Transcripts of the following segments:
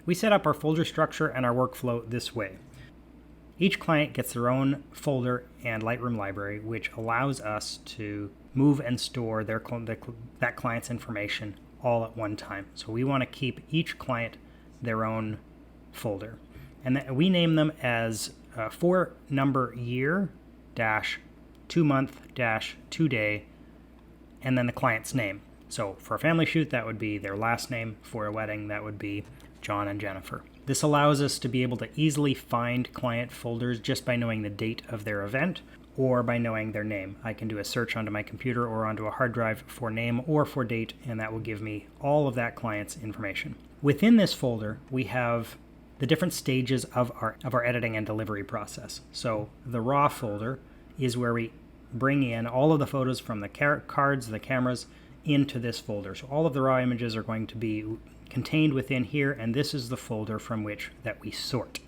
We set up our folder structure and our workflow this way. Each client gets their own folder and Lightroom library, which allows us to move and store that client's information all at one time. So we want to keep each client their own folder. And we name them as 4 number year dash 2 month dash 2 day, and then the client's name. So for a family shoot, that would be their last name. For a wedding, that would be John and Jennifer. This allows us to be able to easily find client folders just by knowing the date of their event or by knowing their name. I can do a search onto my computer or onto a hard drive for name or for date, and that will give me all of that client's information. Within this folder, we have the different stages of our editing and delivery process. So the raw folder is where we bring in all of the photos from the cards, the cameras, into this folder. So all of the raw images are going to be contained within here, and this is the folder from which that we sort.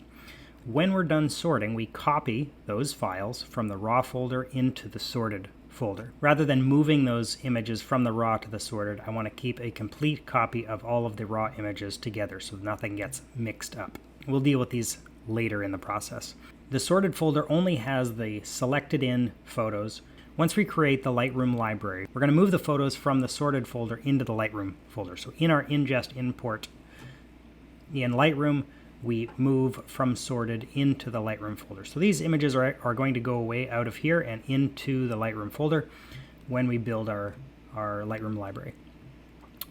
When we're done sorting, we copy those files from the raw folder into the sorted folder. Rather than moving those images from the raw to the sorted, I want to keep a complete copy of all of the raw images together so nothing gets mixed up. We'll deal with these later in the process. The sorted folder only has the selected in photos. Once we create the Lightroom library, we're going to move the photos from the sorted folder into the Lightroom folder. So in our ingest import in Lightroom, we move from sorted into the Lightroom folder. So these images are going to go away out of here and into the Lightroom folder when we build our Lightroom library.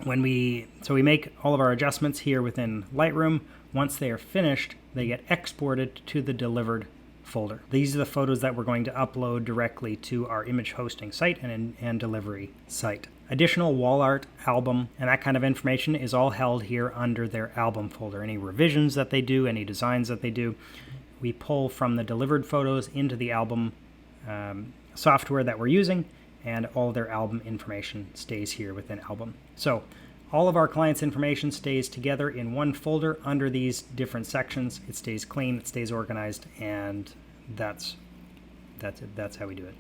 So we make all of our adjustments here within Lightroom. Once they are finished, they get exported to the delivered folder. These are the photos that we're going to upload directly to our image hosting site and delivery site. Additional wall art, album, and that kind of information is all held here under their album folder. Any revisions that they do, any designs that they do, we pull from the delivered photos into the album software that we're using, and all their album information stays here within album. So all of our clients' information stays together in one folder under these different sections. It stays clean, it stays organized, and that's it. That's how we do it.